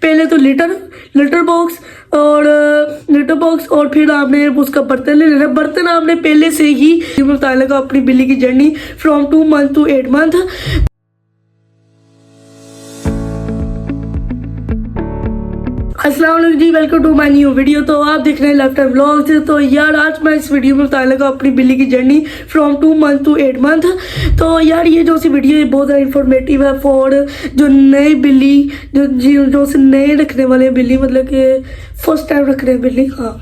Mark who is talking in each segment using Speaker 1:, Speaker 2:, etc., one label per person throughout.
Speaker 1: पहले तो litre box और फिर आपने उसका बर्तन ले लेना। बर्तन आपने पहले से ही बताने लगा अपनी बिल्ली की journey from 2 month to 8 month. अस्सलाम वालेकुम जी, welcome to my new video. तो आप देख रहे हैं लाइफ टाइम व्लॉग्स। तो यार आज मैं इस वीडियो में बताने लगा अपनी बिल्ली की journey from 2 month to 8 month. तो यार ये जो सी वीडियो है बहुत ज़्यादा इन्फॉर्मेटिव है फॉर जो नए बिल्ली जो से नए रखने वाले बिल्ली, मतलब कि फर्स्ट टाइम रख रहे हैं बिल्ली। हाँ,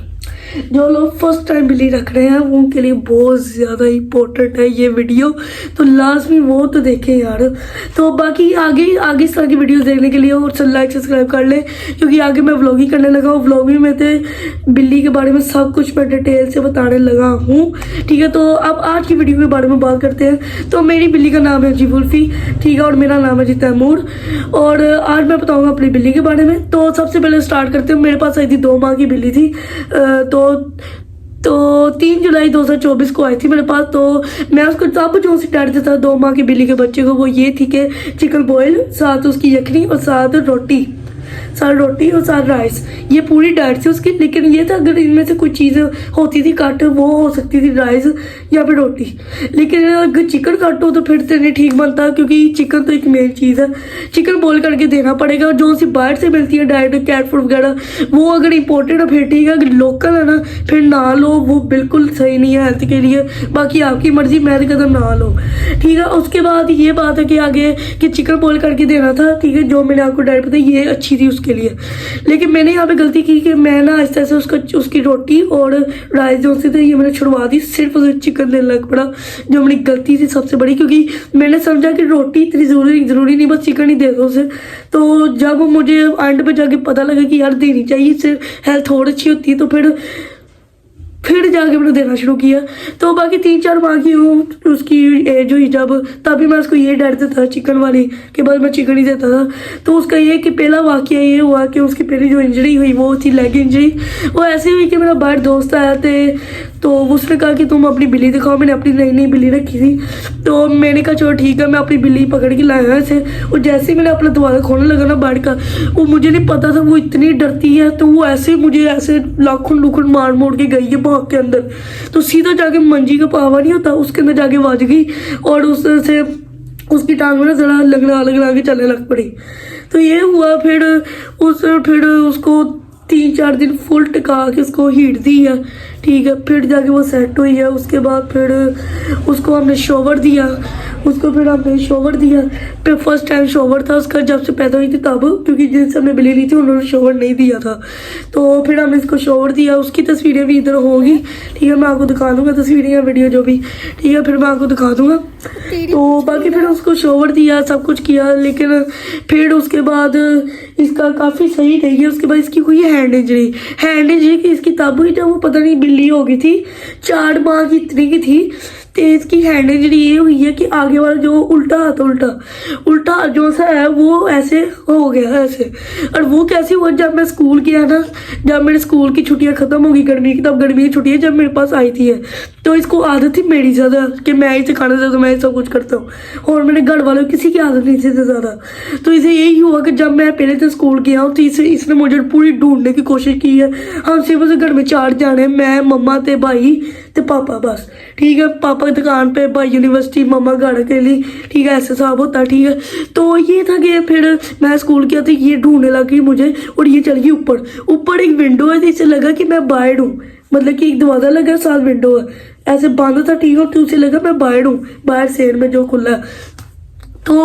Speaker 1: जो लोग फर्स्ट टाइम बिल्ली रख रहे हैं उनके लिए बहुत ज़्यादा इम्पोर्टेंट है ये वीडियो, तो लाजमी वो तो देखें यार। तो बाकी आगे इस तरह की वीडियोस देखने के लिए और लाइक सब्सक्राइब कर लें, क्योंकि आगे मैं व्लॉगिंग करने लगा हूँ। व्लॉगिंग में तो बिल्ली के बारे में सब कुछ मैं डिटेल से बताने लगा हूँ, ठीक है। तो अब आज की वीडियो के बारे में बात करते हैं। तो मेरी बिल्ली का नाम है जी उल्फी, ठीक है, और मेरा नाम है जी तैमूर। और आज मैं बताऊँगा अपनी बिल्ली के बारे में। तो सबसे पहले स्टार्ट करते हैं। मेरे पास आई थी 2 माह की बिल्ली थी, तो 3 जुलाई 2024 को आई थी मेरे पास। तो मैं उसको तब जो सी डांटता था 2 माह की बिल्ली के बच्चे को, वो ये थी कि चिकन बॉयल, साथ उसकी यखनी और साथ रोटी और साथ राइस, ये पूरी डाइट थी उसकी। लेकिन ये था अगर इनमें से कोई चीज़ होती थी कट, वो हो सकती थी राइस या फिर रोटी। लेकिन अगर चिकन कट हो तो फिर तो नहीं ठीक बनता, क्योंकि चिकन तो एक मेन चीज़ है, चिकन बॉयल करके देना पड़ेगा। जो सी बाहर से मिलती है डाइट कैट फूड वगैरह, वो अगर इम्पोर्टेड है फिर ठीक है, अगर लोकल है ना फिर ना लो, वो बिल्कुल सही नहीं है हेल्थ के लिए। बाकी आपकी मर्जी, मैं कदम ना लो, ठीक है। उसके बाद ये बात है कि आगे कि चिकन बॉयल करके देना था, ठीक है, जो मैंने आपको डाइट बताई ये अच्छी थी उसके लिए। लेकिन मैंने यहाँ पे गलती की कि मैं ना आहिस्ता से उसकी रोटी और राइस जो थे ये मैंने छुड़वा दी, सिर्फ उसे चिकन देने लग पड़ा, जो मेरी गलती थी सबसे बड़ी। क्योंकि मैंने समझा कि रोटी इतनी ज़रूरी नहीं, बस चिकन ही दे दो उसे। तो जब मुझे एंड पे जाके पता लगा कि यार देनी चाहिए, इससे हेल्थ और अच्छी होती है, तो फिर जाके मैंने देना शुरू किया। तो बाकी 3-4 माह की उसकी एज हुई जब, तभी मैं उसको ये डरता था चिकन वाली कि बस मैं चिकन ही देता था। तो उसका ये कि पहला वाकया ये हुआ कि उसकी पहली जो इंजरी हुई वो थी लेग इंजरी। वो ऐसे हुई कि मेरा बाहर दोस्त आया थे, तो उसने कहा कि तुम अपनी बिल्ली दिखाओ। मैंने अपनी नई बिल्ली रखी थी, तो मैंने कहा चलो ठीक है, मैं अपनी बिल्ली पकड़ के लाया ऐसे। और जैसे ही मैंने अपना दरवाज़ा खोलने लगा ना बाहर का, वो मुझे नहीं पता था वो इतनी डरती है, तो वो ऐसे मुझे ऐसे लाखुन लुखुन मार के गई है भाग के अंदर। तो सीधा जाके मंजी का पावा नहीं होता, उसके अंदर जाके वाज गई और उससे उसकी टांग में ना जरा लगना के चलने लग पड़ी। तो ये हुआ। फिर उसको 3-4 दिन फुल टिका के उसको हीट दी है, ठीक है, फिर जाके वो सेट हुई है। उसके बाद फिर उसको हमने शॉवर दिया, फिर फर्स्ट टाइम शॉवर था उसका जब से पैदा हुई थी तब, क्योंकि जिनसे हमने बिल्ली ली थी उन्होंने शॉवर नहीं दिया था। तो फिर हमने इसको शॉवर दिया, उसकी तस्वीरें भी इधर होंगी, ठीक है, मैं आपको दिखा दूंगा तस्वीरें या वीडियो जो भी, ठीक है, फिर मैं आपको दिखा दूंगा। तो बाकी फिर उसको शॉवर दिया, सब कुछ किया, लेकिन फिर उसके बाद इसका काफ़ी सही रही है। उसके बाद इसकी हुई हैंड इंजरी की इसकी तब हुई जब वो पता नहीं बिल्ली हो गई थी, 4 माह की इतनी की थी। तो इसकी हैंड इंजरी ये हुई है कि आगे वाला जो उल्टा जो सा है वो ऐसे हो गया है ऐसे। और वो कैसे हुआ, जब मैं स्कूल गया ना, जब मेरे स्कूल की छुट्टियां ख़त्म हो गई गर्मी की, तब गर्मी की छुट्टियां जब मेरे पास आई थी तो इसको आदत थी मेरी ज़्यादा कि मैं ही सिखाना ज़्यादा, मैं सब कुछ करता हूँ, और मेरे घर वालों किसी की आदत नहीं थी ज़्यादा। तो इसे यही हुआ कि जब मैं पहले से स्कूल गया हूँ तो इसने मुझे पूरी ढूंढने की कोशिश की है। हम सिर्फ उसे घर में 4 जाने, मैं मम्मा ते भाई ते पापा, बस, ठीक है। पापा दुकान पे, भाई यूनिवर्सिटी, मम्मा घर के लिए, ठीक है, ऐसे साहब होता, ठीक है। तो ये था कि फिर मैं स्कूल गया तो ये ढूंढने लगी मुझे, और ये चल गई ऊपर एक विंडो है, तो इसे लगा कि मैं बाहर हूँ, मतलब कि एक दरवाज़ा लगा साथ विंडो है, ऐसे बंद था, ठीक है, तो उसे लगा मैं बाहर हूँ, बाहर शेर में जो खुला है। तो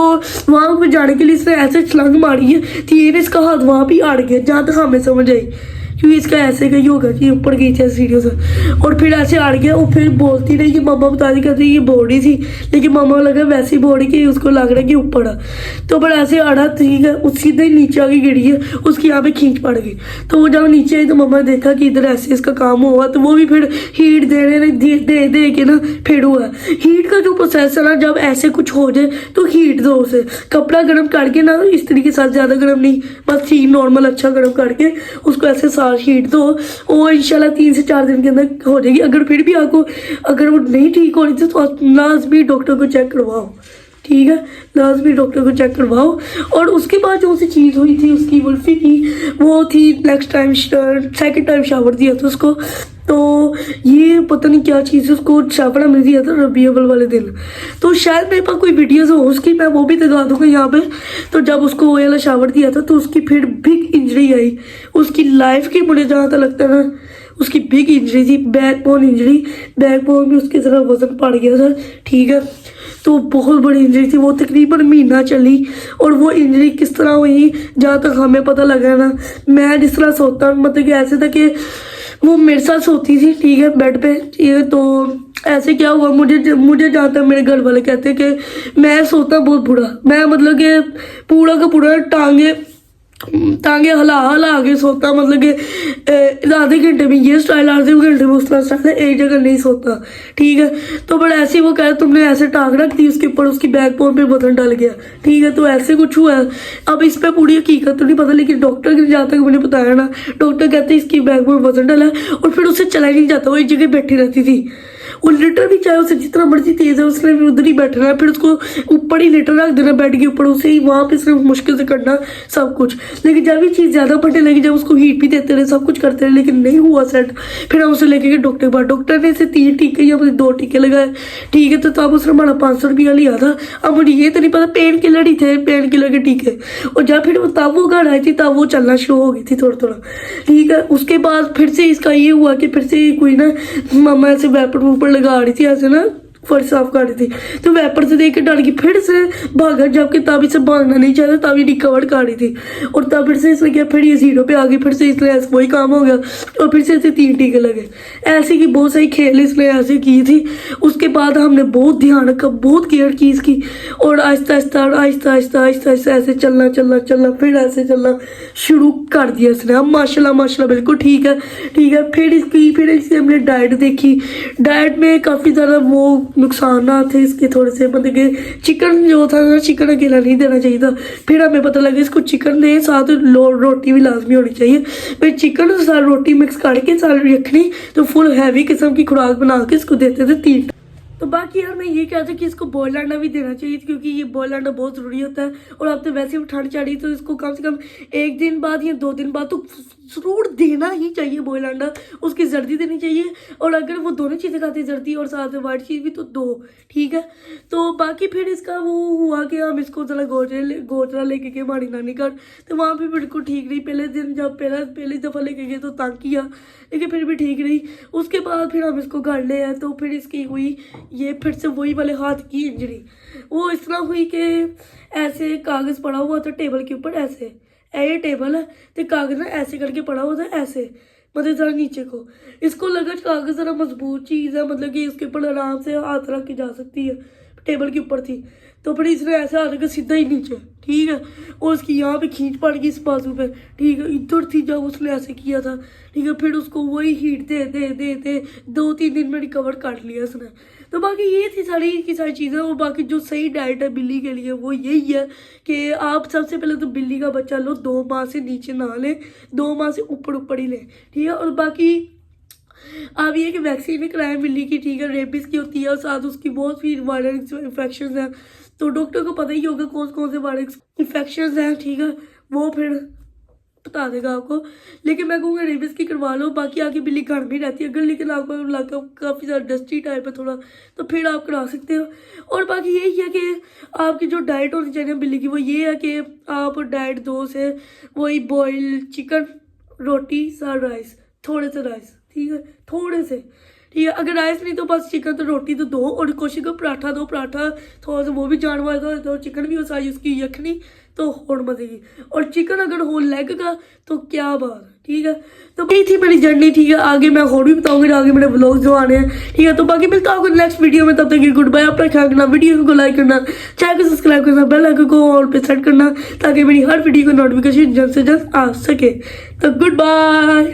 Speaker 1: वहाँ पर जाने के लिए इसने ऐसे छलांग मारी है कि ये इसका हाथ वहाँ भी अड़ गया, जहाँ तक हमें समझ आई, क्योंकि इसका ऐसे का ही होगा कि ऊपर गई थी सीढ़ियों से, और फिर ऐसे अड़ गया। और फिर बोलती रही कि मम्मा बता दी कहती ये बॉडी थी, लेकिन मम्मा लगा वैसी बॉडी कि उसको लग रहा है कि ऊपर है। तो पर ऐसे अड़ा, ठीक है, उस सीधे नीचे आके गिरी है, उसकी यहाँ पे खींच पड़ गई। तो वो जब नीचे आई तो मम्मा ने देखा कि इधर ऐसे इसका काम हुआ, तो वो भी फिर हीट दे के ना फिर हुआ। हीट का जो प्रोसेस है ना, जब ऐसे कुछ हो जाए तो हीट दो उसे, कपड़ा गर्म करके ना, इस तरीके से ज़्यादा गर्म नहीं, बस ठीक नॉर्मल अच्छा गर्म करके उसको ऐसे हीट दो, वो इंशाल्लाह 3 से 4 दिन के अंदर हो जाएगी। अगर फिर भी आपको अगर वो नहीं ठीक हो रही थी तो लाजमी डॉक्टर को चेक करवाओ, ठीक है, लाजमी डॉक्टर को चेक करवाओ। और उसके बाद जो सी चीज़ हुई थी उसकी वुल्फी की, वो थी next time second time shower दिया था उसको। तो ये पता नहीं क्या चीज़ है, उसको शावर मिल दिया था रबी अव्वल वाले दिन। तो शायद मेरे पास कोई वीडियोस हो उसकी, मैं वो भी दिखा दूँगा यहाँ पे। तो जब उसको वो वाला शावर दिया था तो उसकी फिर बिग इंजरी आई उसकी लाइफ की, मुझे जहाँ तक लगता है ना उसकी बिग इंजरी थी, back bone injury. Back bone में उसकी तरह वजन पड़ गया था, ठीक है। तो बहुत बड़ी इंजरी थी, वो तकरीबन महीना चली। और वो इंजरी किस तरह हुई, जहाँ तक हमें पता लगा ना, मैं जिस तरह सोता, मतलब कि ऐसे था कि वो मेरे साथ सोती थी, ठीक है, बेड पे। ये तो ऐसे क्या हुआ, मुझे जहाँ तक मेरे घर वाले कहते हैं कि मैं सोता बहुत बुरा, मैं मतलब कि पूरा का पूरा टांगे हला के सोता, मतलब कि आधे घंटे में ये स्टाइल, आधे घंटे में उस तरह स्टाइल, एक जगह नहीं सोता, ठीक है। तो बट ऐसे वो कह तुमने ऐसे टांग रख दी उसके ऊपर, उसकी बैक बोन पे वजन डल गया, ठीक है। तो ऐसे कुछ हुआ है। अब इस पर पूरी हकीकत तो नहीं पता, लेकिन डॉक्टर के जहाँ तक मैंने बताया ना, डॉक्टर कहते हैं इसकी बैक बोन वजन डला है और फिर उससे चला ही नहीं जाता, वो एक जगह बैठी रहती थी। वो लिटर भी चाहे उसे जितना मर्जी तेज है उसने भी उधर ही बैठना है, फिर उसको ऊपर ही लिटर रख देना बेड के ऊपर, उसे ही वहाँ पे सिर्फ मुश्किल से करना सब कुछ। लेकिन जब ये चीज़ ज़्यादा बढ़ने लगी, जब उसको हीट भी देते रहे, सब कुछ करते रहे, लेकिन नहीं हुआ सेट, फिर हम उसे लेके गए डॉक्टर के पास। डॉक्टर ने इसे 3 टीके या 2 टीके लगाए, ठीक है। तो तब उसने हमारा 500 रुपया लिया था। अब मुझे ये तो नहीं पता, पेन किलर ही थे, पेन किलर के टीके। और जब फिर तब वो घर आई थी तब वो चलना शुरू हो गई थी थोड़ा थोड़ा, ठीक है। उसके बाद फिर से इसका ये हुआ कि फिर से कोई ना मामा ऐसे वैपर वूपर लगा रही थी, ऐसे ना फर्श साफ कर रही थी, तो वैपर से देख के डर गई, फिर से भागा, जबकि तब इसे भागना नहीं चाहिए, तब ये रिकवर कर रही थी। और तब फिर से इसने किया, फिर ये 0 पे आ गई, फिर से इसने ऐसे वही काम हो गया और फिर से इसे 3 टीके लगे। ऐसे की बहुत सारी खेल इसने ऐसे की थी। उसके बाद हमने बहुत ध्यान रखा, बहुत केयर की इसकी, और आहिस्ता आहिस्ता ऐसे चलना, फिर ऐसे चलना शुरू कर दिया इसने। अब माशाल्लाह बिल्कुल ठीक है। फिर इसकी हमने डाइट देखी, डाइट में काफ़ी ज़्यादा वो नुकसान थे इसके थोड़े से, मतलब कि चिकन जो था ना, चिकन अकेला नहीं देना चाहिए था। फिर हमें पता लगा इसको चिकन दे, साथ रोटी भी लाजमी होनी चाहिए। फिर चिकन साथ रोटी मिक्स करके साथ रखनी, तो फुल हैवी किस्म की खुराक बना के इसको देते थे 3। तो बाकी यार मैं ये कहता हूँ कि इसको बॉयल अंडा भी देना चाहिए, क्योंकि ये बॉयल अंडा बहुत ज़रूरी होता है। और अब तो वैसे भी ठंड चढ़ी, तो इसको कम से कम 1 दिन बाद या 2 दिन बाद तो ज़रूर देना ही चाहिए बॉयल अंडा। उसकी जर्दी देनी चाहिए, और अगर वो दोनों चीज़ें खाती है, जर्दी और साथ में वाइट चीज़ भी, तो 2, ठीक है। तो बाकी फिर इसका वो हुआ कि हम इसको ज़रा गोजरा लेके गए हमारी नानी घर, तो वहाँ भी बिल्कुल ठीक रही। पहले दिन जब पहली दफ़ा लेके गए तो तंग किया, लेकिन फिर भी ठीक रही। उसके बाद फिर हम इसको घर ले आए, तो फिर इसकी हुई ये फिर से वही वाले हाथ की इंजरी। वो इस तरह हुई कि ऐसे कागज़ पड़ा हुआ था टेबल के ऊपर, ऐसे ये टेबल है तो कागज़ ना ऐसे करके पड़ा हुआ था, ऐसे मतलब ज़रा नीचे को। इसको लगा कागज़ ज़रा मजबूत चीज़ है, मतलब कि इसके ऊपर आराम से हाथ रख के जा सकती है, टेबल के ऊपर थी। तो फिर इसने ऐसे हाथ रखा सीधा ही नीचे, ठीक है। और उसकी यहाँ पे खींच पड़ गई इस बाजू पे, ठीक है, इधर थी जब उसने ऐसे किया था, ठीक है। फिर उसको वही हीट दे 2-3 दिन में रिकवर कर लिया उसने। तो बाकी ये थी सारी की सारी चीज़ें। और बाकी जो सही डाइट है बिल्ली के लिए वो यही है कि आप सबसे पहले तो बिल्ली का बच्चा लो, 2 माह से नीचे ना लें, 2 माह से ऊपर ही लें, ठीक है। और बाकी आप ये कि वैक्सीन भी कराएं बिल्ली की, ठीक है। रेबीज़ की होती है और साथ उसकी बहुत सी वायरल इन्फेक्शन हैं, तो डॉक्टर को पता ही होगा कौन से वायरल इन्फेक्शन हैं, ठीक है। वो फिर बता देगा आपको, लेकिन मैं कहूँगा रेबीज़ की करवा लो। बाकी आगे बिल्ली घर में रहती है अगर, लेकिन आपका इलाका काफ़ी ज़्यादा डस्टी टाइप है थोड़ा, तो फिर आप करा सकते हो। और बाकी यही है कि आपकी जो डाइट होनी चाहिए बिल्ली की, वो ये है कि आप डाइट 2 से वही बॉयल चिकन, रोटी, साथ राइस, थोड़े से राइस, ठीक है, थोड़े से, ठीक है। अगर राइस नहीं तो बस चिकन तो रोटी तो 2, और कोशिश करो पराठा 2, पराठा थोड़ा सा वो भी जानवर का, तो चिकन भी हो, सारी उसकी यखनी तो और मजे की। और चिकन अगर हो लेग का तो क्या बात, ठीक है। तो यही थी मेरी जर्नी, ठीक है। आगे मैं और भी बताऊंगी, आगे मेरे व्लॉग जो आने हैं, ठीक है। तो बाकी मिलता हूँ नेक्स्ट वीडियो में, तब तक गुड बाय। अपना ख्याल रखना, वीडियो को लाइक करना, चैनल को सब्सक्राइब करना, बेल आइकन को ऑल पे सेट करना, ताकि मेरी हर वीडियो को नोटिफिकेशन जल्द से जल्द आ सके। तो गुड बाय।